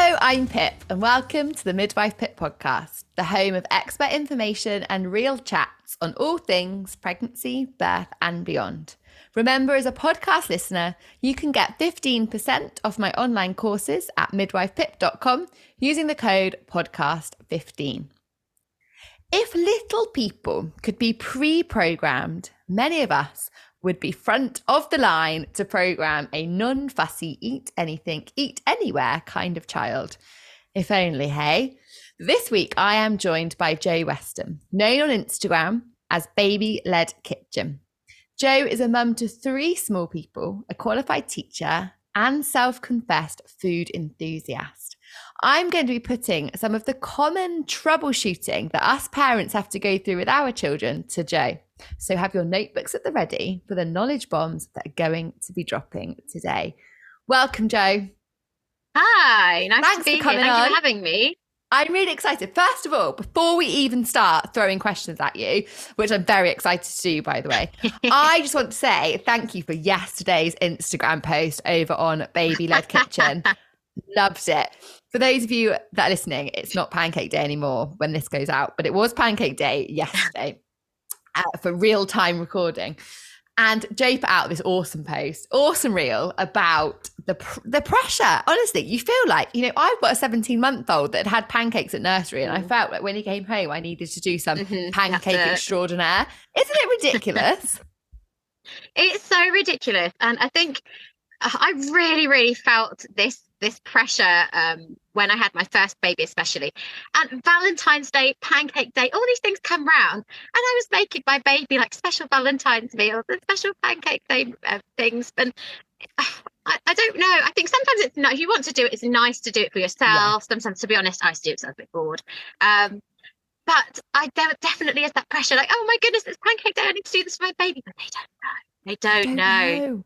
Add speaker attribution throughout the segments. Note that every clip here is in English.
Speaker 1: Hello, I'm Pip, and welcome to the Midwife Pip podcast, the home of expert information and real chats on all things pregnancy, birth, and beyond. Remember, as a podcast listener, you can get 15% off my online courses at midwifepip.com using the code podcast15. If little people could be pre-programmed, many of us would be front of the line to program a non-fussy, eat anything, eat anywhere kind of child. If only, hey? This week, I am joined by Jo Weston, known on Instagram as Baby Led Kitchen. Jo is a mum to 3 small people, a qualified teacher, and self-confessed food enthusiast. I'm going to be putting some of the common troubleshooting that us parents have to go through with our children to Jo. So have your notebooks at the ready for the knowledge bombs that are going to be dropping today. Welcome, Jo.
Speaker 2: Hi,
Speaker 1: Thanks
Speaker 2: to be
Speaker 1: for coming
Speaker 2: here.
Speaker 1: on.
Speaker 2: Thank you for having me.
Speaker 1: I'm really excited. First of all, before we even start throwing questions at you, which I'm very excited to do, by the way, I just want to say thank you for yesterday's Instagram post over on Baby Led Kitchen. Loved it. For those of you that are listening, it's not Pancake Day anymore when this goes out, but it was Pancake Day yesterday for real-time recording. And Jo put out this awesome post, awesome reel about the pressure. Honestly, you feel like, I've got a 17-month-old that had pancakes at nursery, and I felt like when he came home, I needed to do some pancake extraordinaire. Isn't it ridiculous?
Speaker 2: It's so ridiculous. And I think I really felt this pressure when I had my first baby, especially. And Valentine's Day, Pancake Day, all these things come round, and I was making my baby like special Valentine's meals and special Pancake Day things. And I don't know. I think sometimes it's nice. If you want to do it, it's nice to do it for yourself. Yeah. Sometimes, to be honest, I used to do it because I was a bit bored. But there definitely is that pressure, like, oh my goodness, it's Pancake Day, I need to do this for my baby. But they don't know.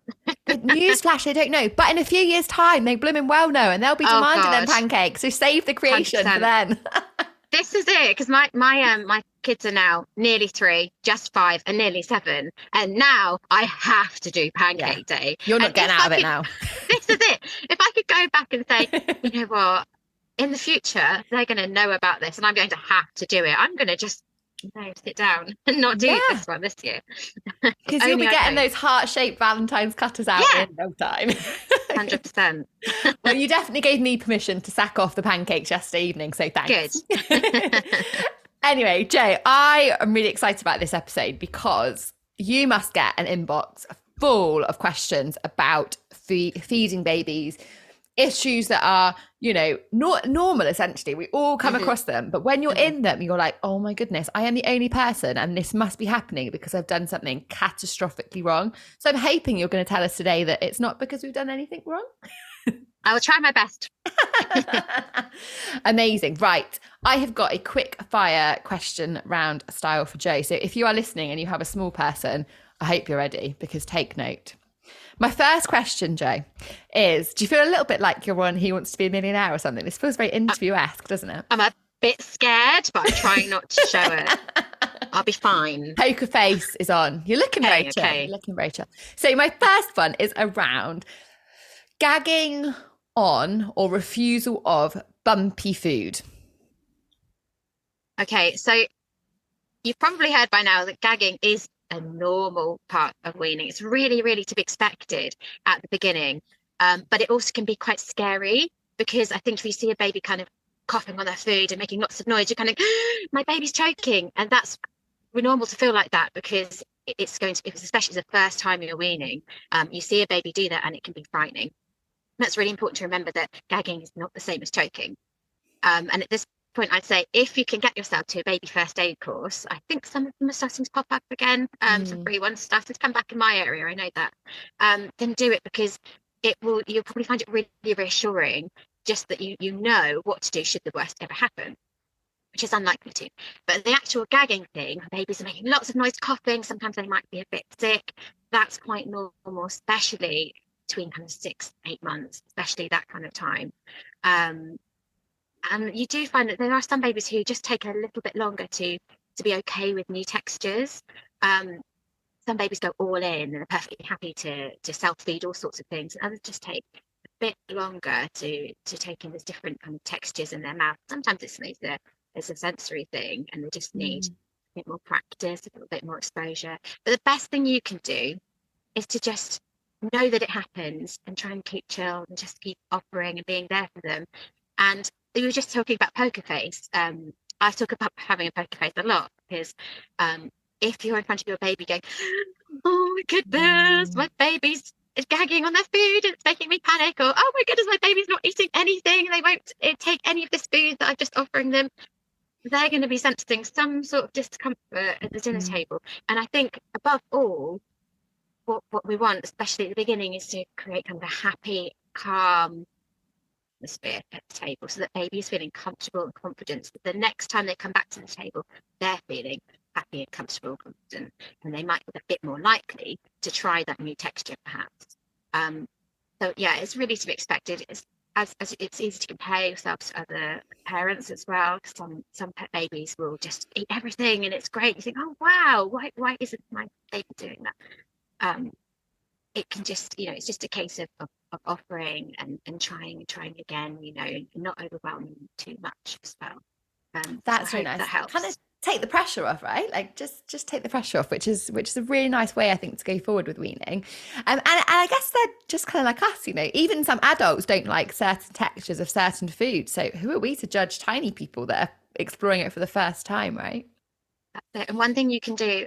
Speaker 1: Newsflash, they don't know. But in a few years' time, they blooming well know, and they'll be demanding them pancakes. So save the creation 100%. For then.
Speaker 2: This is it, because my kids are now nearly 3, just 5, and nearly 7, and now I have to do Pancake Day.
Speaker 1: You're not getting out of it now.
Speaker 2: This is it. If I could go back and say, you know what, in the future they're going to know about this, and I'm going to have to do it. I'm going to just sit down and not do this one this year,
Speaker 1: because you'll be getting those heart-shaped Valentine's cutters out in no time.
Speaker 2: 100%.
Speaker 1: Well, you definitely gave me permission to sack off the pancakes yesterday evening, so thanks.
Speaker 2: Good.
Speaker 1: Anyway, Jo, I am really excited about this episode because you must get an inbox full of questions about feeding babies, issues that are, not normal, essentially. We all come across them. But when you're in them, you're like, oh my goodness, I am the only person and this must be happening because I've done something catastrophically wrong. So I'm hoping you're going to tell us today that it's not because we've done anything wrong.
Speaker 2: I will try my best.
Speaker 1: Amazing. Right. I have got a quick fire question round style for Jo. So if you are listening and you have a small person, I hope you're ready, because take note. My first question, Jo, is, do you feel a little bit like you're on He Wants to Be a Millionaire or something? This feels very interview-esque, doesn't it?
Speaker 2: I'm a bit scared, but I'm trying not to show it. I'll be fine.
Speaker 1: Poker face is on. You're looking very chill. You're looking very chill. So my first one is around gagging on or refusal of bumpy food.
Speaker 2: Okay, so you've probably heard by now that gagging is a normal part of weaning. It's really to be expected at the beginning, but it also can be quite scary, because I think if you see a baby kind of coughing on their food and making lots of noise, you're kind of, my baby's choking, and that's normal to feel like that, because it's going to be, especially the first time you're weaning, you see a baby do that and it can be frightening. That's really important to remember, that gagging is not the same as choking. And at this point, I'd say, if you can get yourself to a baby first aid course, I think some of them are starting to pop up again, some free ones starting to come back in my area, I know that, then do it, because you'll probably find it really reassuring, just that you know what to do should the worst ever happen, which is unlikely to. But the actual gagging thing, babies are making lots of noise, coughing, sometimes they might be a bit sick, that's quite normal, especially between kind of 6-8 months, especially that kind of time. And you do find that there are some babies who just take a little bit longer to be okay with new textures. Some babies go all in and are perfectly happy to self-feed all sorts of things, and others just take bit longer to take in the different kind of textures in their mouth. Sometimes it's a sensory thing, and they just need a bit more practice, a little bit more exposure. But the best thing you can do is to just know that it happens and try and keep chill and just keep offering and being there for them. And we were just talking about poker face. I talk about having a poker face a lot because if you're in front of your baby going, oh my goodness, my baby's gagging on their food, it's making me panic, or oh my goodness, my baby's not eating anything, they won't take any of this food that I'm just offering them, they're going to be sensing some sort of discomfort at the dinner table. And I think above all, what we want, especially at the beginning, is to create kind of a happy, calm atmosphere at the table, so that baby is feeling comfortable and confident, that the next time they come back to the table, they're feeling happy and comfortable and confident, and they might be a bit more likely to try that new texture perhaps. So yeah, it's really to be expected. As it's easy to compare yourself to other parents as well. Some pet babies will just eat everything and it's great. You think, oh wow, why isn't my baby doing that? It can just, it's just a case of offering and trying again, and not overwhelming too much as well.
Speaker 1: That's
Speaker 2: so
Speaker 1: really nice.
Speaker 2: That helps.
Speaker 1: Kind of take the pressure off, right? Like just take the pressure off, which is a really nice way, I think, to go forward with weaning. And I guess they're just kind of like us, even some adults don't like certain textures of certain foods. So who are we to judge tiny people that are exploring it for the first time, right?
Speaker 2: That's it. And one thing you can do,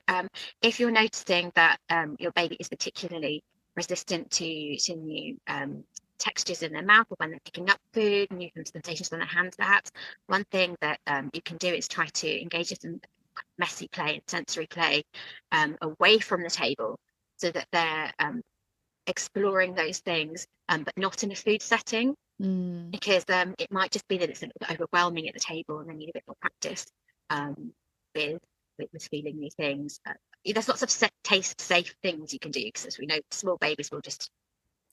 Speaker 2: if you're noticing that your baby is particularly resistant to new textures in their mouth, or when they're picking up food, new sensations on their hands perhaps, one thing that you can do is try to engage in some messy play and sensory play away from the table, so that they're exploring those things, but not in a food setting, because it might just be that it's a little bit overwhelming at the table and they need a bit more practice with feeling new things. There's lots of taste safe things you can do, because as we know, small babies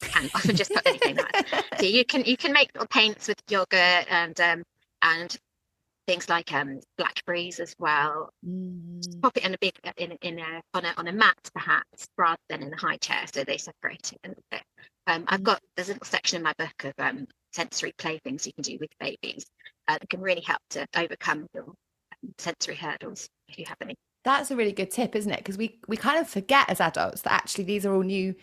Speaker 2: can often just put anything that. So you can make little paints with yogurt and things like blackberries as well. Pop it in on a mat perhaps, rather than in a high chair, so they separate it a little bit. There's a little section in my book of sensory play things you can do with babies that can really help to overcome your sensory hurdles, if you have any.
Speaker 1: That's a really good tip, isn't it? Because we kind of forget as adults that actually these are all new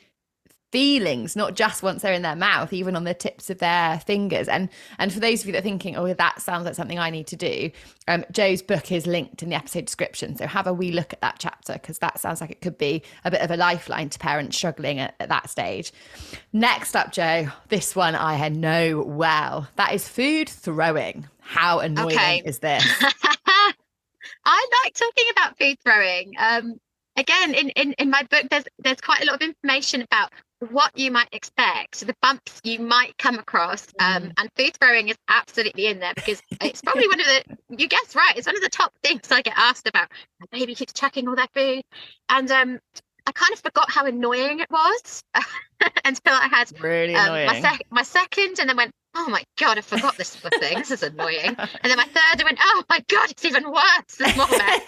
Speaker 1: feelings, not just once they're in their mouth, even on the tips of their fingers. And for those of you that are thinking, oh, that sounds like something I need to do, Joe's book is linked in the episode description, so have a wee look at that chapter, because that sounds like it could be a bit of a lifeline to parents struggling at that stage. Next up, Joe, this one I know well. That is food throwing. How annoying is this?
Speaker 2: I like talking about food throwing. Again, in my book, there's quite a lot of information about what you might expect, the bumps you might come across, and food throwing is absolutely in there, because it's probably one of you guessed right, it's one of the top things I get asked about. My baby keeps chucking all their food, and I kind of forgot how annoying it was until I had
Speaker 1: really annoying.
Speaker 2: my second, and then went, oh my god, I forgot this thing. This is annoying. And then my third, I went, oh my god, it's even worse. There's more mess.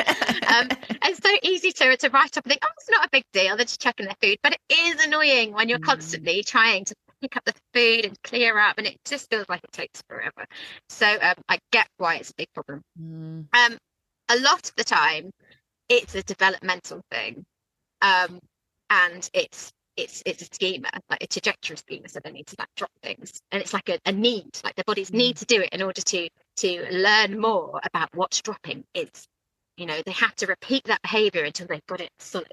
Speaker 2: It's so easy to write up and think, oh, it's not a big deal. They're just chucking their food, but it is annoying when you're constantly trying to pick up the food and clear up, and it just feels like it takes forever. So I get why it's a big problem. A lot of the time, it's a developmental thing, and it's a schema, like a trajectory schema, so they need to drop things, and it's like a need, like their bodies need to do it in order to learn more about what's dropping is. They have to repeat that behavior until they've got it solid.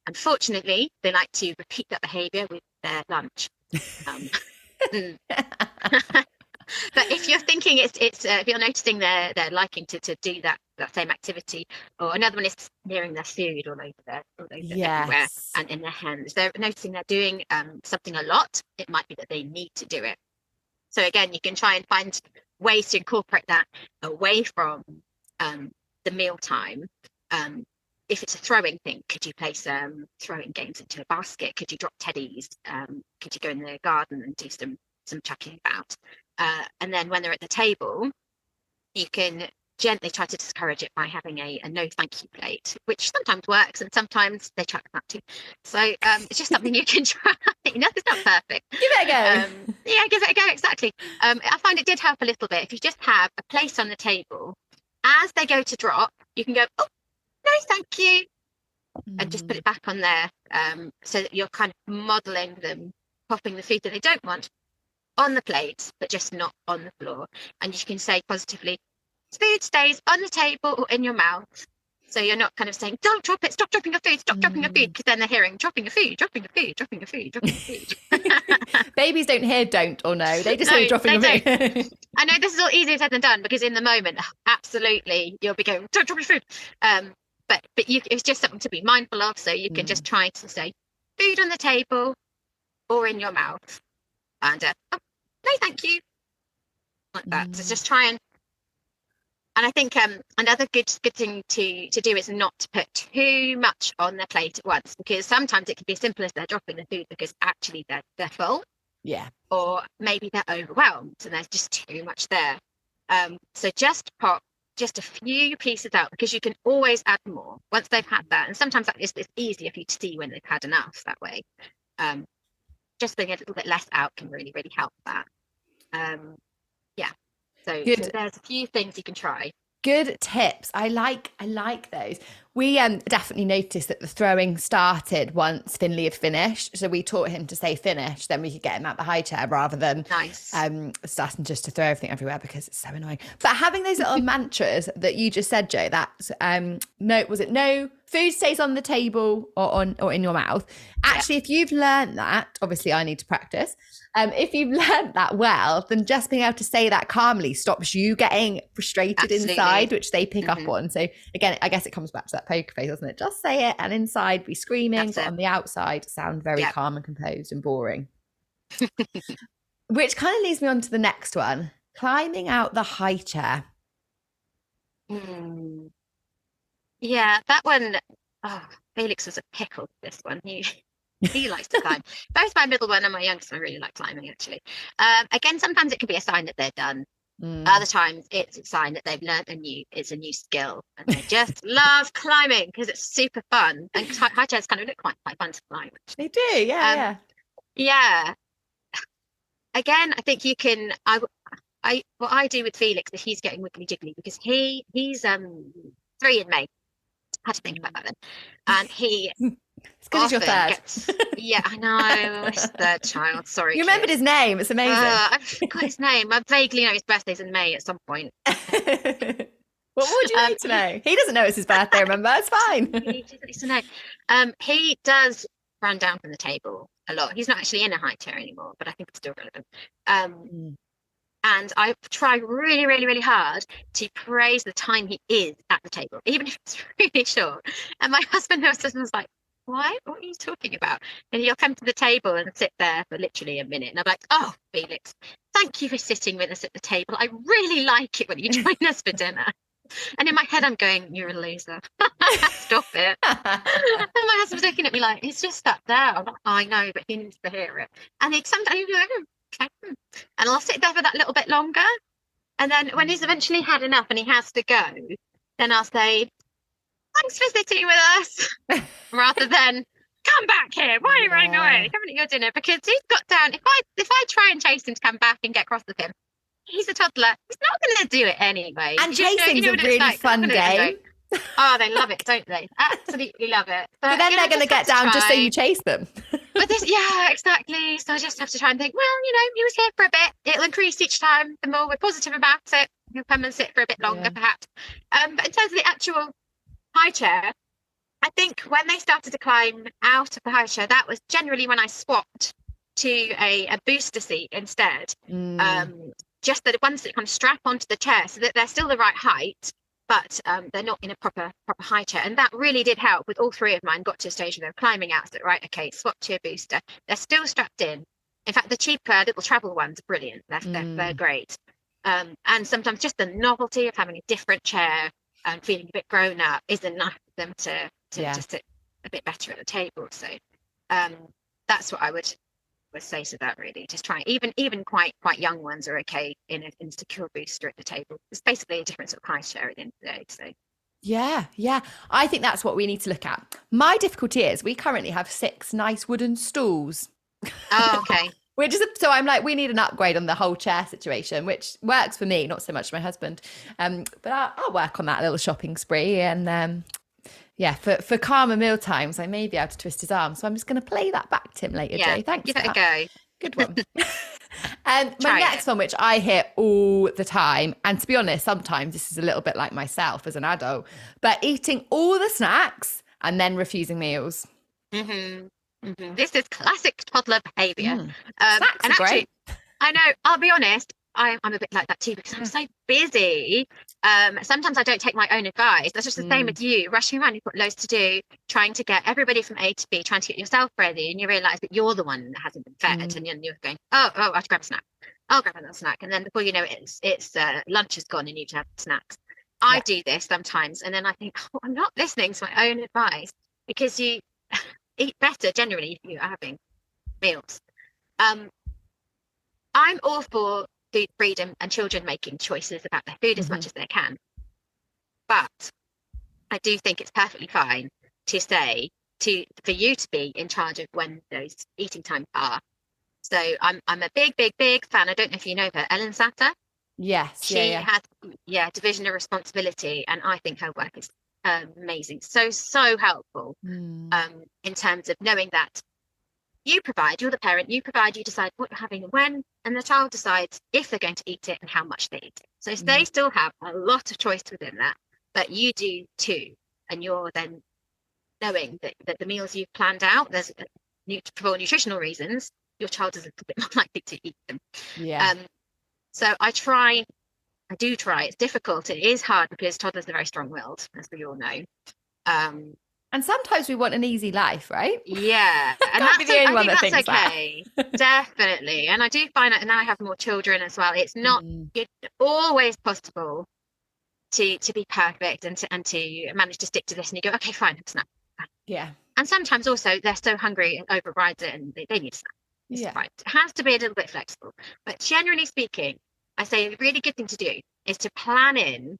Speaker 2: Unfortunately, they like to repeat that behavior with their lunch. But if you're thinking it's if you're noticing they're liking to do that same activity, or another one is smearing their food all over everywhere and in their hands, they're noticing they're doing something a lot, it might be that they need to do it. So again, you can try and find ways to incorporate that away from the meal time. If it's a throwing thing, could you play some throwing games into a basket? Could you drop teddies? Could you go in the garden and do some chucking about? And then when they're at the table, you can gently try to discourage it by having a no thank you plate, which sometimes works and sometimes they chuck that too. So it's just something you can try. It's not perfect.
Speaker 1: Give it a go.
Speaker 2: Yeah, give it a go, exactly. I find it did help a little bit. If you just have a place on the table, as they go to drop, you can go, oh, no thank you, and just put it back on there, so that you're kind of modelling them popping the food that they don't want on the plate, but just not on the floor. And you can say positively, food stays on the table or in your mouth. So you're not kind of saying, don't drop it, stop dropping your food, stop dropping your food, because then they're hearing dropping your food, dropping your food, dropping your food, dropping your food.
Speaker 1: Babies don't hear don't or no, they just hear dropping your food.
Speaker 2: I know this is all easier said than done, because in the moment, absolutely, you'll be going, don't drop your food. But it's just something to be mindful of. So you can just try to say food on the table or in your mouth. And oh, no, thank you. Like that. So just try and I think another good thing to do is not to put too much on their plate at once, because sometimes it can be as simple as they're dropping the food because actually they're full.
Speaker 1: Yeah.
Speaker 2: Or maybe they're overwhelmed and there's just too much there. So just pop just a few pieces out, because you can always add more once they've had that. And sometimes it's easier for you to see when they've had enough that way. Just being a little bit less out can really, really help that. So there's a few things you can try.
Speaker 1: Good tips. I like those. We definitely noticed that the throwing started once Finley had finished. So we taught him to say finish, then we could get him out the high chair rather than starting just to throw everything everywhere, because it's so annoying. But having those little mantras that you just said, Jo, that's no food stays on the table or in your mouth. Actually, if you've learned that, obviously I need to practice. If you've learned that well, then just being able to say that calmly stops you getting frustrated inside, which they pick up on. So again, I guess it comes back to that poker face, doesn't it? Just say it, and inside be screaming, but on the outside sound very calm and composed and boring. Which kind of leads me on to the next one, climbing out the high chair.
Speaker 2: Yeah, that one, Felix was a pickle, this one. He likes to climb. Both my middle one and my youngest one really like climbing, actually. Again, sometimes it can be a sign that they're done. Other times it's a sign that they've learned it's a new skill, and they just love climbing because it's super fun. And high chairs kind of look quite fun to climb.
Speaker 1: They do, yeah.
Speaker 2: Again, I think you can. What I do with Felix is he's getting wiggly jiggly, because he's 3 in May. I had to think about that then, and he.
Speaker 1: It's because he's your third.
Speaker 2: I know. His third child. Sorry.
Speaker 1: You remembered his name. It's amazing.
Speaker 2: I forgot his name. I vaguely know his birthday's in May at some point.
Speaker 1: What would you like to know? He doesn't know it's his birthday, remember? It's fine.
Speaker 2: He needs to know. He does run down from the table a lot. He's not actually in a high chair anymore, but I think it's still relevant. And I try really, really, really hard to praise the time he is at the table, even if it's really short. And my husband was like, what are you talking about? And he'll come to the table and sit there for literally a minute. And I'm like, oh, Felix, thank you for sitting with us at the table. I really like it when you join us for dinner. And in my head, I'm going, you're a loser. Stop it. And my husband's looking at me like, he's just sat there. I'm like, I know, but he needs to hear it. And sometimes he'll go, okay. And I'll sit there for that little bit longer. And then when he's eventually had enough and he has to go, then I'll say, thanks for sitting with us, rather than come back here. Why are you running away? Come and eat your dinner. Because he's got down. If I try and chase him to come back and get cross with him, he's a toddler. He's not going to do it anyway.
Speaker 1: And chasing's a really fun game.
Speaker 2: Oh, they love it, don't they? Absolutely love it.
Speaker 1: But then they're going to get down just so you chase them.
Speaker 2: But exactly. So I just have to try and think, well, he was here for a bit. It'll increase each time. The more we're positive about it, he'll come and sit for a bit longer, perhaps. But in terms of the actual high chair, I think when they started to climb out of the high chair, that was generally when I swapped to a booster seat instead. Just the ones that kind of strap onto the chair so that they're still the right height, but they're not in a proper high chair. And that really did help. With all 3 of mine got to a stage where they were climbing out. So right, okay, swap to a booster. They're still strapped in. In fact, the cheaper little travel ones are brilliant. They're great. And sometimes just the novelty of having a different chair and feeling a bit grown up is enough for them to just sit a bit better at the table. So that's what I would would say to that, really. Just try, even quite young ones are okay in a secure booster at the table. It's basically a different sort of high share at the end of the day. So
Speaker 1: Yeah. I think that's what we need to look at. My difficulty is we currently have 6 nice wooden stools.
Speaker 2: okay.
Speaker 1: So I'm like, we need an upgrade on the whole chair situation, which works for me, not so much my husband. But I'll work on that little shopping spree. And yeah, for calmer meal times, I may be able to twist his arm. So I'm just going to play that back to him later,
Speaker 2: Yeah,
Speaker 1: Jay. Thanks
Speaker 2: give
Speaker 1: for
Speaker 2: it a
Speaker 1: that.
Speaker 2: go.
Speaker 1: Good one. And my
Speaker 2: Try
Speaker 1: next
Speaker 2: it.
Speaker 1: one, which I hear all the time, and to be honest, sometimes this is a little bit like myself as an adult, but eating all the snacks and then refusing meals.
Speaker 2: This is classic toddler behavior.
Speaker 1: Snacks
Speaker 2: And
Speaker 1: are
Speaker 2: actually,
Speaker 1: great.
Speaker 2: I know, I'll be honest, I'm a bit like that too because I'm so busy. Sometimes I don't take my own advice. That's just the same with you, rushing around. You've got loads to do, trying to get everybody from A to B, trying to get yourself ready, and you realise that you're the one that hasn't been fed, and you're going, oh, I have to grab a snack. I'll grab another snack, and then before you know it, it's lunch is gone, and you need to have snacks. I do this sometimes, and then I think, oh, I'm not listening to my own advice because you eat better generally if you're having meals. I'm all for food freedom and children making choices about their food as much as they can. But I do think it's perfectly fine to say for you to be in charge of when those eating times are. So I'm a big fan. I don't know if you know her, Ellen Satter.
Speaker 1: Yes.
Speaker 2: She
Speaker 1: Yeah.
Speaker 2: has division of responsibility, and I think her work is amazing. So helpful in terms of knowing that you're the parent, you decide what you're having and when, and the child decides if they're going to eat it and how much they eat it. So they still have a lot of choice within that, but you do too. And you're then knowing that the meals you've planned out, for nutritional reasons, your child is a little bit more likely to eat them.
Speaker 1: Yeah.
Speaker 2: So I do try. It's difficult. It is hard because toddlers are very strong-willed, as we all know.
Speaker 1: And sometimes we want an easy life, right?
Speaker 2: Yeah, and
Speaker 1: Can't be the only one that thinks
Speaker 2: okay. Definitely. And I do find that now I have more children as well. It's not it's always possible to be perfect and to manage to stick to this. And you go, okay, fine, have a snack.
Speaker 1: Yeah.
Speaker 2: And sometimes also they're so hungry and overrides it, and they need a snack. It's fine. It has to be a little bit flexible. But generally speaking, I say a really good thing to do is to plan in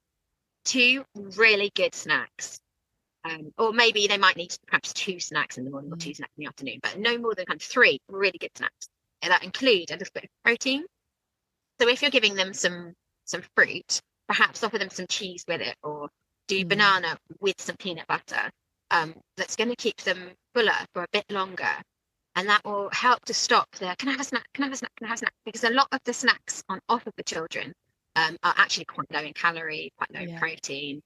Speaker 2: 2 really good snacks. Or maybe they might need perhaps 2 snacks in the morning or 2 snacks in the afternoon, but no more than kind of 3 really good snacks. And that include a little bit of protein. So if you're giving them some fruit, perhaps offer them some cheese with it, or do banana with some peanut butter. That's going to keep them fuller for a bit longer. And that will help to stop can I have a snack? Can I have a snack? Can I have a snack? Because a lot of the snacks on offer for children are actually quite low in calorie, quite low in protein.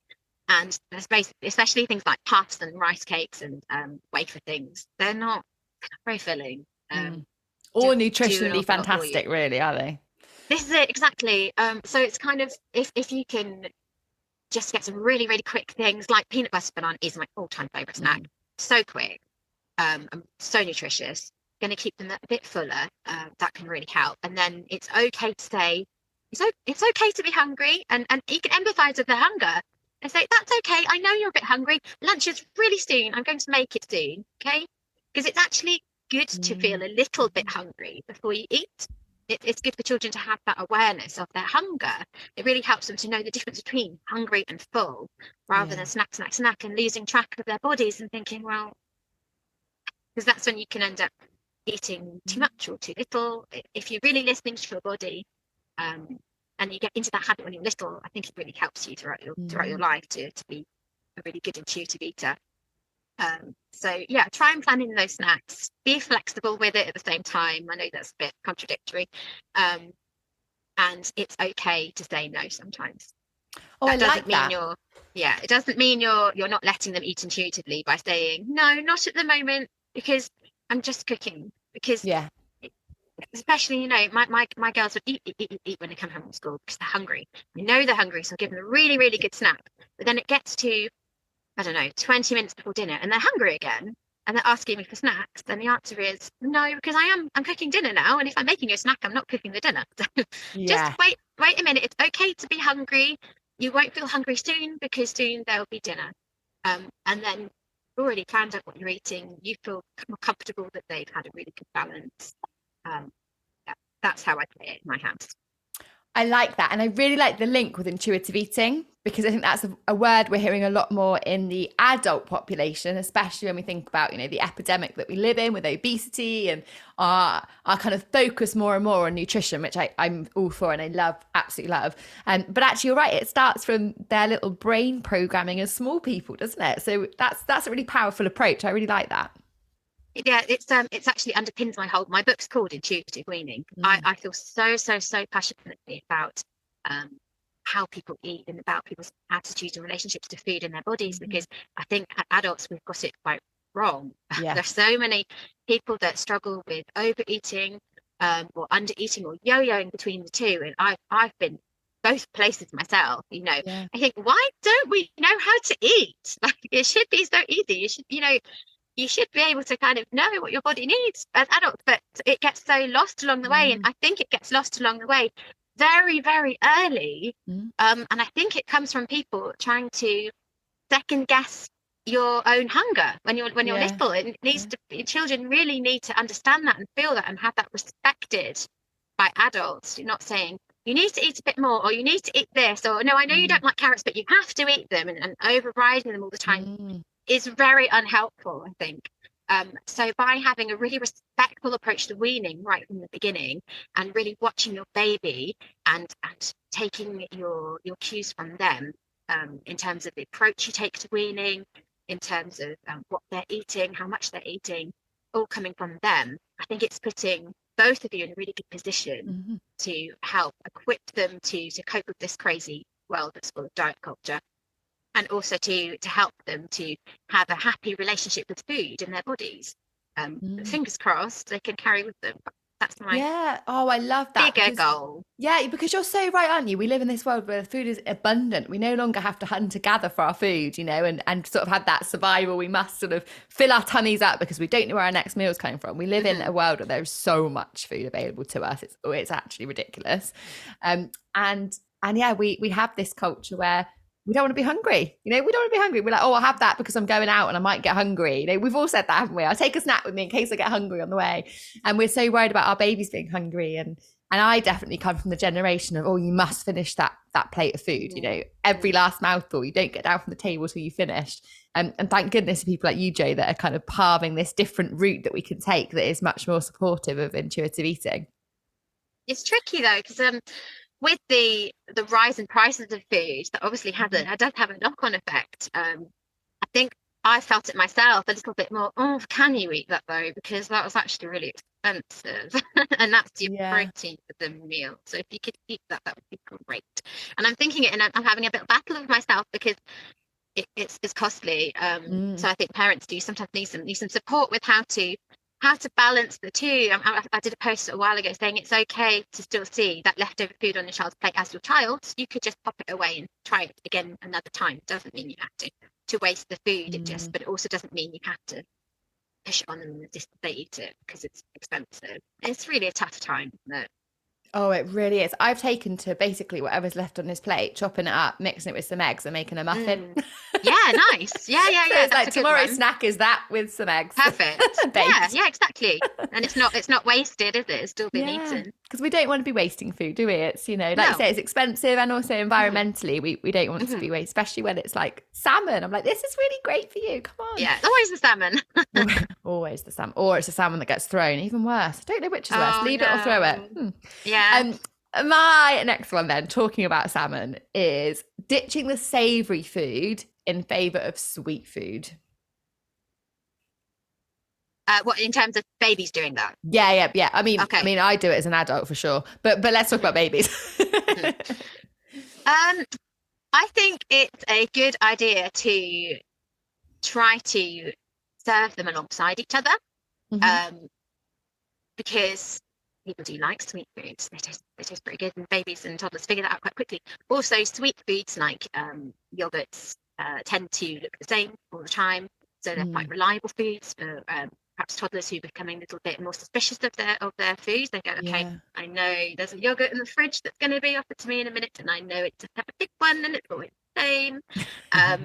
Speaker 2: And especially things like puffs and rice cakes and wafer things, they're not very filling.
Speaker 1: Or nutritionally fantastic, really, are they?
Speaker 2: This is it, exactly. So it's kind of, if you can just get some really, really quick things, like peanut butter banana is my all-time favorite snack. So quick, and so nutritious, going to keep them a bit fuller. That can really help. And then it's okay to say, it's okay to be hungry, and you can empathize with the hunger. And say, that's okay. I know you're a bit hungry. Lunch is really soon. I'm going to make it soon. Okay. Because it's actually good to feel a little bit hungry before you eat. It's good for children to have that awareness of their hunger. It really helps them to know the difference between hungry and full, rather than snack, and losing track of their bodies and thinking, well, because that's when you can end up eating too much or too little. If you're really listening to your body, and you get into that habit when you're little, I think it really helps you throughout your life to be a really good intuitive eater. So yeah, try and plan in those snacks. Be flexible with it at the same time. I know that's a bit contradictory. And it's okay to say no sometimes.
Speaker 1: Oh,
Speaker 2: That
Speaker 1: I
Speaker 2: doesn't
Speaker 1: like
Speaker 2: mean
Speaker 1: that.
Speaker 2: it doesn't mean you're not letting them eat intuitively by saying, no, not at the moment, because I'm just cooking. Because especially, my girls would eat when they come home from school because they're hungry. You know they're hungry, so I'll give them a really, really good snack. But then it gets to, I don't know, 20 minutes before dinner, and they're hungry again, and they're asking me for snacks. Then the answer is no, because I'm cooking dinner now, and if I'm making a snack, I'm not cooking the dinner. So just wait a minute. It's okay to be hungry. You won't feel hungry soon, because soon there'll be dinner. And then you've already planned out what you're eating. You feel more comfortable that they've had a really good balance. Yeah, that's how I play it in my house.
Speaker 1: I like that. And I really like the link with intuitive eating, because I think that's a word we're hearing a lot more in the adult population, especially when we think about, the epidemic that we live in with obesity and our kind of focus more and more on nutrition, which I'm all for and I absolutely love. But actually, you're right. It starts from their little brain programming as small people, doesn't it? So that's a really powerful approach. I really like that.
Speaker 2: Yeah, it's actually underpins my book's called Intuitive Weaning. I feel so passionately about how people eat and about people's attitudes and relationships to food in their bodies, because I think adults, we've got it quite wrong.
Speaker 1: Yeah.
Speaker 2: There's so many people that struggle with overeating or undereating or yo-yoing between the two, and I've been both places myself.
Speaker 1: Yeah.
Speaker 2: I think, why don't we know how to eat? Like, it should be so easy. You should be able to kind of know what your body needs as adults, but it gets so lost along the way. And I think it gets lost along the way very, very early. And I think it comes from people trying to second guess your own hunger when you're little. It needs to, children really need to understand that and feel that and have that respected by adults. You're not saying, you need to eat a bit more, or you need to eat this, or no, I know you don't like carrots, but you have to eat them, and overriding them all the time is very unhelpful, I think. So by having a really respectful approach to weaning right from the beginning, and really watching your baby and taking your cues from them, in terms of the approach you take to weaning, in terms of what they're eating, how much they're eating, all coming from them, I think it's putting both of you in a really good position to help equip them to cope with this crazy world that's full of diet culture. And also to help them to have a happy relationship with food in their bodies. Fingers crossed, they can carry with them. That's my
Speaker 1: I love that
Speaker 2: bigger goal.
Speaker 1: Yeah, because you're so right, aren't you? We live in this world where food is abundant. We no longer have to hunt and gather for our food, and sort of have that survival. We must sort of fill our tummies up because we don't know where our next meal is coming from. We live in a world where there's so much food available to us. It's actually ridiculous. And yeah, we have this culture where we don't want to be hungry. We don't want to be hungry. We're like, I'll have that because I'm going out and I might get hungry. We've all said that, haven't we? I'll take a snack with me in case I get hungry on the way. And we're so worried about our babies being hungry. And I definitely come from the generation of, you must finish that plate of food. Every last mouthful. You don't get down from the table till you finished. And thank goodness for people like you, Jo, that are kind of carving this different route that we can take that is much more supportive of intuitive eating.
Speaker 2: It's tricky though, because with the rise in prices of food, that obviously does have a knock-on effect. I think I felt it myself a little bit more. Oh, can you eat that though? Because that was actually really expensive, and that's your protein for the meal. So if you could eat that, that would be great. And I'm thinking it, and I'm having a bit of battle with myself because it's costly. So I think parents do sometimes need some support with how to balance the two. I did a post a while ago saying it's okay to still see that leftover food on your child's plate as your child. You could just pop it away and try it again another time. It doesn't mean you have to waste the food. But it also doesn't mean you have to push it on them and insist they eat it because it's expensive. It's really a tough time, isn't it?
Speaker 1: Oh, it really is. I've taken to basically whatever's left on his plate, chopping it up, mixing it with some eggs and making a muffin.
Speaker 2: Yeah, nice. Yeah.
Speaker 1: So it's like tomorrow's snack is that with some eggs.
Speaker 2: Perfect. yeah, exactly. And it's not wasted, is it? It's still being eaten.
Speaker 1: Because we don't want to be wasting food, do we? It's, you say, it's expensive, and also environmentally, we don't want to be wasting, especially when it's like salmon. I'm like, this is really great for you. Come on.
Speaker 2: Yeah, always the salmon.
Speaker 1: Always the salmon. Or it's a salmon that gets thrown, even worse. I don't know which is worse. Leave it or throw it.
Speaker 2: Yeah.
Speaker 1: My next one then, talking about salmon, is ditching the savoury food in favour of sweet food.
Speaker 2: What, in terms of babies doing that?
Speaker 1: Yeah. I mean, I do it as an adult for sure. But let's talk about babies.
Speaker 2: I think it's a good idea to try to serve them alongside each other, because people do like sweet foods. They taste pretty good, and babies and toddlers figure that out quite quickly. Also, sweet foods like yogurts tend to look the same all the time, so they're quite reliable foods for perhaps toddlers who are becoming a little bit more suspicious of their foods. They go, okay, I know there's a yogurt in the fridge that's going to be offered to me in a minute, and I know it's a big one, and it's always the same.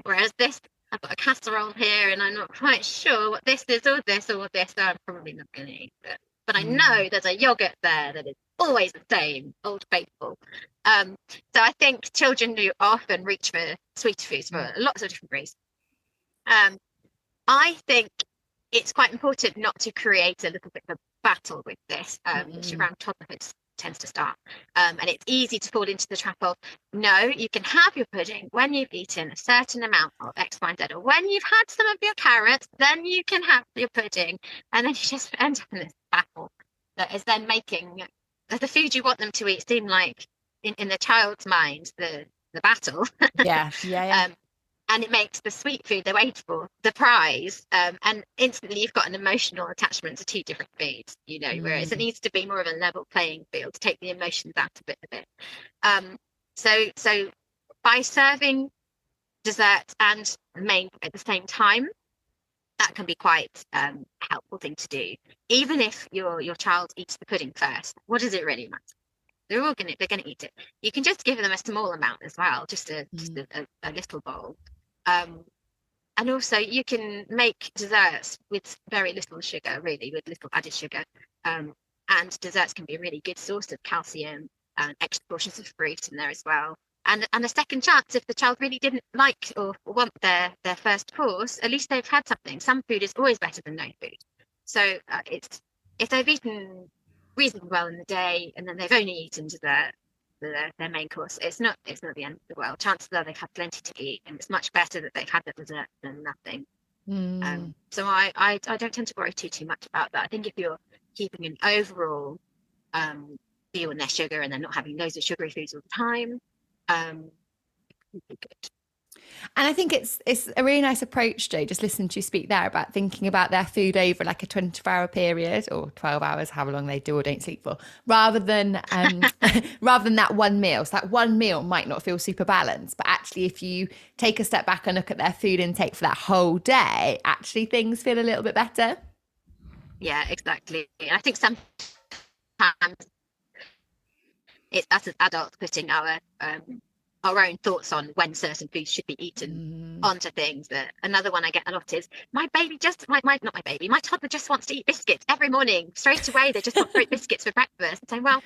Speaker 2: Whereas this, I've got a casserole here, and I'm not quite sure what this is or this or this, so I'm probably not going to eat it. but I know there's a yogurt there that is always the same, old faithful. So I think children do often reach for sweeter foods for lots of different reasons. I think it's quite important not to create a little bit of a battle with this, which around toddlerhood tends to start. And it's easy to fall into the trap of, no, you can have your pudding when you've eaten a certain amount of X, Y, and Z, or when you've had some of your carrots, then you can have your pudding. And then you just end up in this battle that is then making the food you want them to eat seem like, in the child's mind, the battle.
Speaker 1: Yeah.
Speaker 2: And it makes the sweet food they wait for the prize, and instantly you've got an emotional attachment to two different foods, whereas it needs to be more of a level playing field to take the emotions out of it. So by serving desserts and main at the same time, that can be quite a helpful thing to do. Even if your child eats the pudding first, what does it really matter? They're gonna eat it. You can just give them a small amount as well, just a little bowl. And also you can make desserts with very little sugar, really, with little added sugar. And desserts can be a really good source of calcium and extra portions of fruit in there as well. And a second chance, if the child really didn't like or want their first course, at least they've had something. Some food is always better than no food. So it's, if they've eaten reasonably well in the day and then they've only eaten dessert, their main course, it's not the end of the world. Chances are they've had plenty to eat, and it's much better that they've had the dessert than nothing. So I don't tend to worry too much about that. I think if you're keeping an overall view on their sugar and they're not having loads of sugary foods all the time, it'd be good.
Speaker 1: And I think it's a really nice approach, Jo, just listening to you speak there about thinking about their food over like a 24-hour period or 12 hours, however long they do or don't sleep for, rather than that one meal. So that one meal might not feel super balanced, but actually if you take a step back and look at their food intake for that whole day, actually things feel a little bit better.
Speaker 2: Yeah, exactly. I think sometimes it's us as adults putting our own thoughts on when certain foods should be eaten onto things. Another one I get a lot is, my toddler just wants to eat biscuits every morning. Straight away, they just want fruit biscuits for breakfast. And saying, well,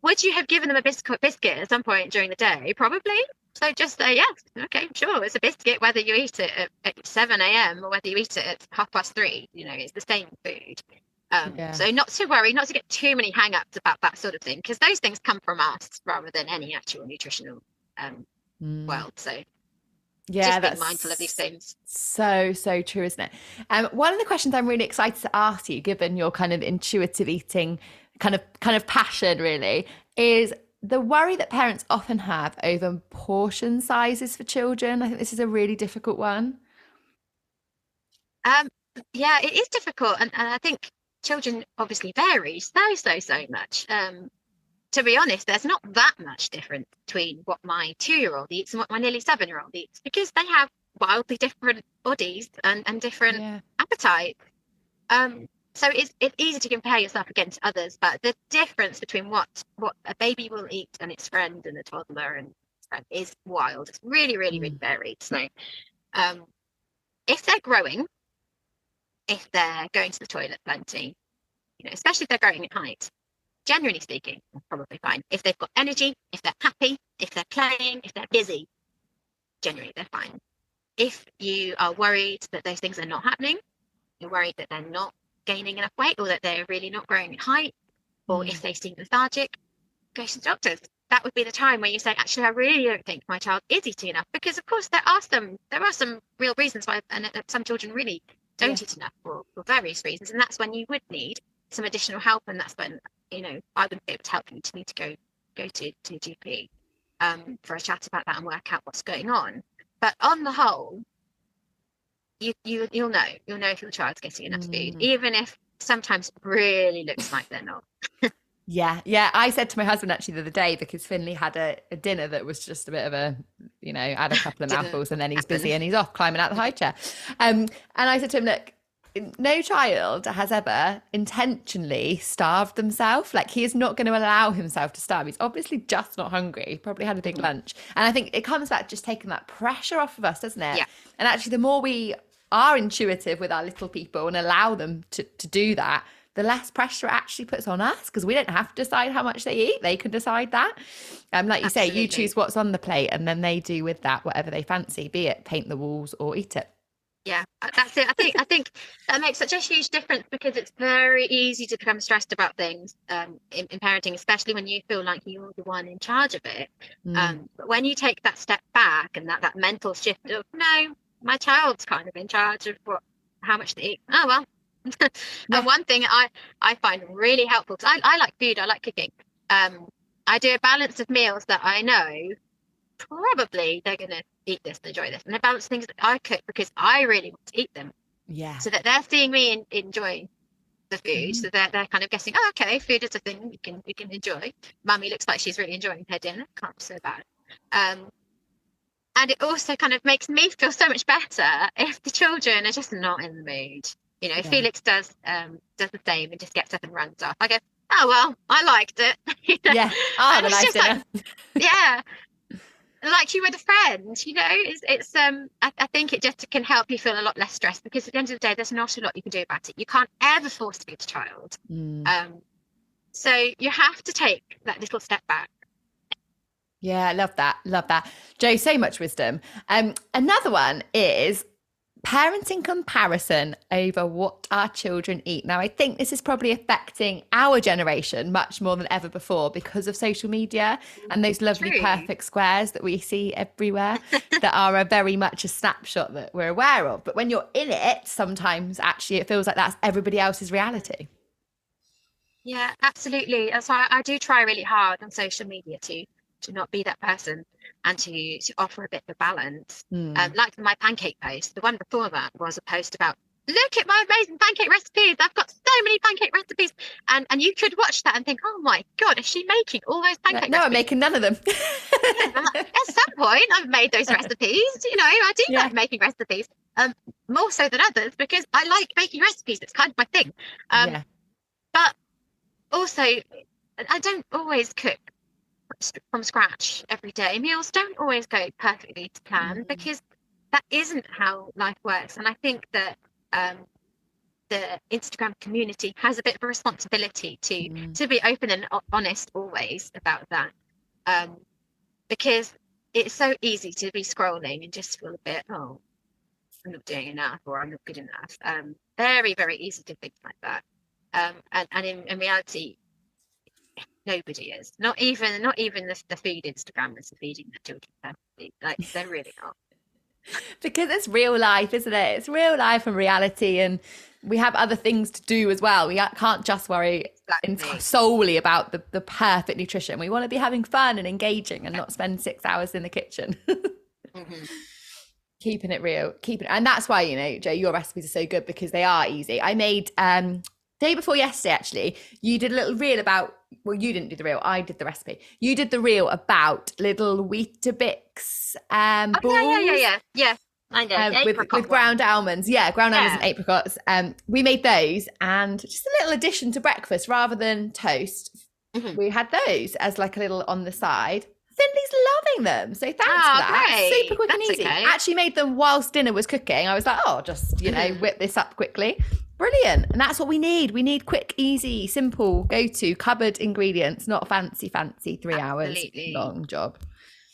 Speaker 2: would you have given them a biscuit at some point during the day? Probably. So just say, yes, okay, sure, it's a biscuit, whether you eat it at 7 a.m. or whether you eat it at 3:30, it's the same food. So not to worry, not to get too many hang-ups about that sort of thing, because those things come from us rather than any actual nutritional world. So just being mindful of these things.
Speaker 1: So true, isn't it? One of the questions I'm really excited to ask you, given your kind of intuitive eating kind of passion, really, is the worry that parents often have over portion sizes for children. I think this is a really difficult one.
Speaker 2: Yeah, it is difficult, and I think children obviously vary so much. To be honest, there's not that much difference between what my 2-year-old eats and what my nearly 7-year-old eats, because they have wildly different bodies and different appetites. So it's easy to compare yourself against others, but the difference between what a baby will eat and its friend and a toddler and its friend is wild. It's really varied. So if they're growing, if they're going to the toilet plenty, especially if they're growing in height, generally speaking, they're probably fine. If they've got energy, if they're happy, if they're playing, if they're busy, generally they're fine. If you are worried that those things are not happening, you're worried that they're not gaining enough weight or that they're really not growing in height, or if they seem lethargic, go to the doctors. That would be the time where you say, actually, I really don't think my child is eating enough, because of course there are some real reasons why, and some children really don't eat enough for various reasons, and that's when you would need some additional help, and that's when I wouldn't be able to help you. To need to go to GP for a chat about that and work out what's going on. But on the whole, you'll know if your child's getting enough food, even if sometimes it really looks like they're not.
Speaker 1: Yeah. I said to my husband actually the other day, because Finley had a dinner that was just a bit of a, had a couple of mouthfuls and then he's busy and he's off climbing out the high chair. And I said to him, look, no child has ever intentionally starved themselves. Like, he is not going to allow himself to starve. He's obviously just not hungry. He probably had a big lunch. And I think it comes back just taking that pressure off of us, doesn't it?
Speaker 2: Yeah.
Speaker 1: And actually, the more we are intuitive with our little people and allow them to do that, the less pressure it actually puts on us, because we don't have to decide how much they eat. They can decide that. Like you say, you choose what's on the plate and then they do with that whatever they fancy, be it paint the walls or eat it.
Speaker 2: Yeah, that's it. I think that makes such a huge difference, because it's very easy to become stressed about things in parenting, especially when you feel like you're the one in charge of it. But when you take that step back and that mental shift of, no, my child's kind of in charge of how much they eat. Oh well. And one thing I find really helpful, because I like food, I like cooking. I do a balance of meals that I know probably they're going to eat this and enjoy this, and I balance things that I cook because I really want to eat them.
Speaker 1: Yeah.
Speaker 2: So that they're seeing me enjoying the food, so they're kind of guessing, oh, okay, food is a thing we can enjoy. Mummy looks like she's really enjoying her dinner. Can't be so bad. And it also kind of makes me feel so much better if the children are just not in the mood. You know, Felix does the same and just gets up and runs off. I go, oh well, I liked it. You know?
Speaker 1: Yeah. Oh, the nice dinner.
Speaker 2: Yeah. Like you with a friend, you know, it's I think it just can help you feel a lot less stressed, because at the end of the day, there's not a lot you can do about it. You can't ever force feed a child. So you have to take that little step back.
Speaker 1: Yeah, I love that. Love that. Jo, so much wisdom. Another one is parenting comparison over what our children eat. Now, I think this is probably affecting our generation much more than ever before because of social media and those lovely perfect squares that we see everywhere that are very much a snapshot that we're aware of. But when you're in it, sometimes actually it feels like that's everybody else's reality.
Speaker 2: Yeah, absolutely. That's why I do try really hard on social media to not be that person, and to offer a bit of balance. Like my pancake post, the one before that was a post about, look at my amazing pancake recipes. I've got so many pancake recipes. And you could watch that and think, oh my God, is she making all those pancake recipes?
Speaker 1: No, I'm making none of them.
Speaker 2: At some point, I've made those recipes. You know, I do like making recipes, more so than others, because I like making recipes. It's kind of my thing. But also, I don't always cook from scratch every day. Meals don't always go perfectly to plan, because that isn't how life works. And I think that the Instagram community has a bit of a responsibility to be open and honest always about that, because it's so easy to be scrolling and just feel a bit, oh, I'm not doing enough, or I'm not good enough. Very, very easy to think like that. And in reality, nobody is. Not even the food Instagrammers are feeding their children perfectly. Like, they're really not.
Speaker 1: Because it's real life, isn't it? It's real life and reality, and we have other things to do as well. We can't just worry solely about the perfect nutrition. We want to be having fun and engaging, and not spend 6 hours in the kitchen. Keeping it real, and that's why, you know, Jo, your recipes are so good, because they are easy. I made day before yesterday, actually, you did a little reel about, well, you didn't do the reel, I did the recipe. You did the reel about little Weetabix balls.
Speaker 2: Yeah. I know.
Speaker 1: With ground almonds. Yeah, ground almonds and apricots. We made those, and just a little addition to breakfast rather than toast. We had those as like a little on the side. Cindy's loving them, so thanks for that.
Speaker 2: Great.
Speaker 1: Super quick and easy. Okay. Actually made them whilst dinner was cooking. I was like, oh, just, you know, whip this up quickly. Brilliant. And that's what we need. We need quick, easy, simple, go-to cupboard ingredients, not fancy 3 hours long job.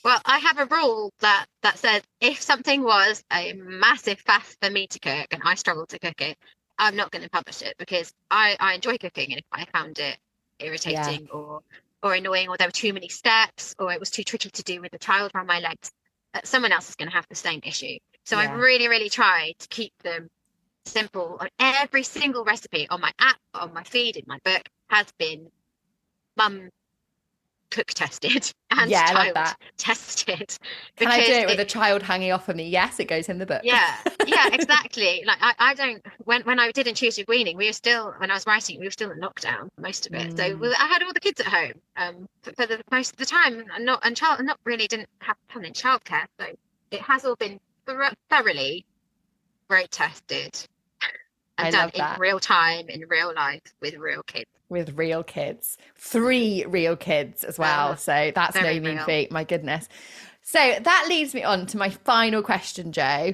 Speaker 2: Well, I have a rule that says if something was a massive faff for me to cook and I struggle to cook it, I'm not going to publish it, because I enjoy cooking, and if I found it irritating or annoying, or there were too many steps, or it was too tricky to do with the child around my legs, someone else is going to have the same issue. So I really, really try to keep them simple. On every single recipe on my app, on my feed, in my book, has been mum cook tested and child tested.
Speaker 1: Can I do it with a child hanging off of me? Yes, it goes in the book. Yeah,
Speaker 2: exactly. Like I don't, when I did intuitive weaning, when I was writing, we were still in lockdown most of it. So I had all the kids at home for the most of the time, and not really didn't have permanent childcare. So it has all been thoroughly road tested and done in real time, in real life, with real kids.
Speaker 1: With real kids, 3 real kids as well. So that's no mean feat, my goodness. So that leads me on to my final question, Jo.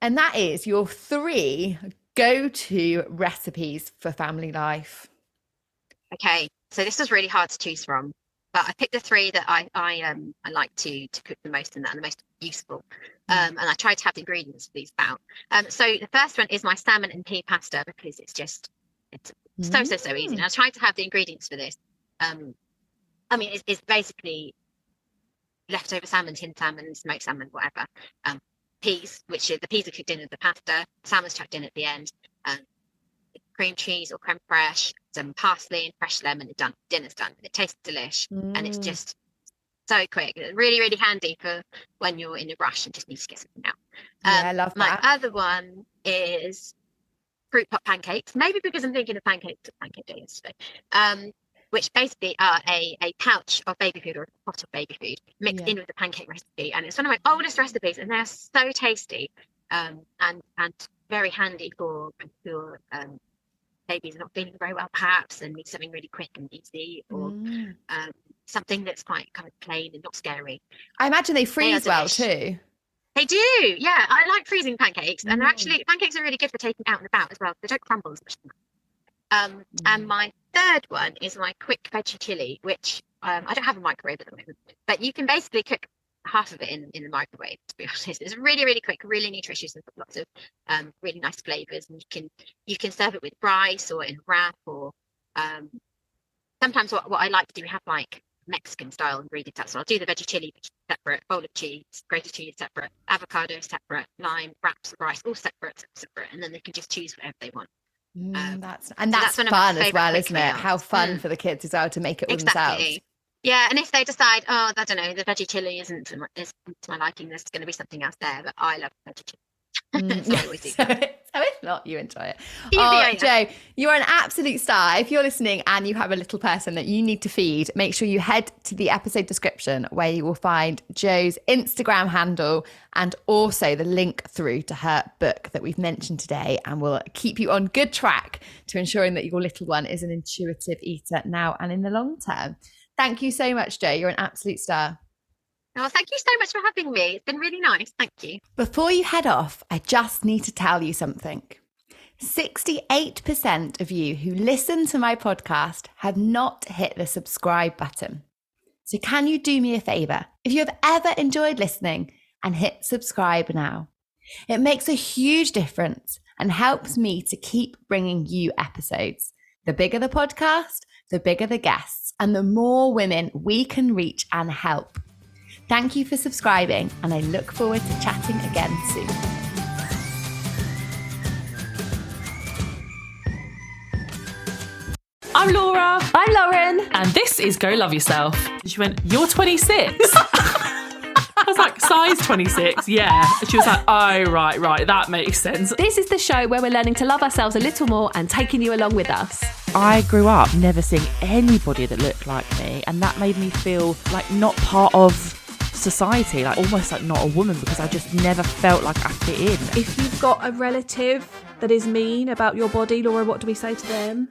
Speaker 1: And that is your 3 go-to recipes for family life?
Speaker 2: Okay, so this was really hard to choose from, but I picked the three that I like to cook the most and that are the most useful. And I tried to have the ingredients for these about. So the first one is my salmon and pea pasta, because it's so easy. And I tried to have the ingredients for this. I mean, it's basically leftover salmon, tinned salmon, smoked salmon, whatever. Peas, the peas are cooked in with the pasta. Salmon's chucked in at the end. Cream cheese or creme fraiche, some parsley and fresh lemon, and done. Dinner's done. It tastes delish, and it's just so quick. Really, really handy for when you're in a rush and just need to get something out.
Speaker 1: Yeah, I love that.
Speaker 2: My other one is fruit pot pancakes. Maybe because I'm thinking of pancake day yesterday. Which basically are a pouch of baby food or a pot of baby food mixed in with the pancake recipe, and it's one of my oldest recipes, and they're so tasty, and very handy for babies not feeling very well, perhaps, and need something really quick and easy, or something that's quite kind of plain and not scary.
Speaker 1: I imagine they freeze well too.
Speaker 2: They do, yeah. I like freezing pancakes, and pancakes are really good for taking out and about as well. They don't crumble as much. And my third one is my quick veggie chili, which I don't have a microwave at the moment, but you can basically cook half of it in the microwave, to be honest. It's really, really quick, really nutritious, and lots of really nice flavors. And you can serve it with rice or in wrap, or sometimes what I like to do, we have like Mexican style ingredients. So I'll do the veggie chili separate, bowl of cheese, grated cheese separate, avocado separate, lime, wraps of rice, all separate, and then they can just choose whatever they want.
Speaker 1: That's fun as well, isn't it? How fun for the kids as well to make it all themselves.
Speaker 2: Yeah, and if they decide, I don't know, the veggie chili isn't to my liking, there's going to be something else there, but I love veggie chili. So
Speaker 1: if not, you enjoy it. Jo, you're an absolute star. If you're listening and you have a little person that you need to feed, make sure you head to the episode description, where you will find Jo's Instagram handle and also the link through to her book that we've mentioned today, and we'll keep you on good track to ensuring that your little one is an intuitive eater now and in the long term. Thank you so much, Jo. You're an absolute star.
Speaker 2: Oh, thank you so much for having me. It's been really nice. Thank you.
Speaker 1: Before you head off, I just need to tell you something. 68% of you who listen to my podcast have not hit the subscribe button. So can you do me a favor? If you have ever enjoyed listening, and hit subscribe now. It makes a huge difference and helps me to keep bringing you episodes. The bigger the podcast, the bigger the guests, and the more women we can reach and help. Thank you for subscribing, and I look forward to chatting again soon.
Speaker 3: I'm Laura.
Speaker 4: I'm Lauren.
Speaker 3: And this is Go Love Yourself. She went, "You're 26?" I was like, "Size 26, yeah." And she was like, "Oh, right, that makes sense."
Speaker 4: This is the show where we're learning to love ourselves a little more and taking you along with us.
Speaker 5: I grew up never seeing anybody that looked like me, and that made me feel like not part of society, like almost like not a woman, because I just never felt like I fit in.
Speaker 4: If you've got a relative that is mean about your body, Laura, what do we say to them?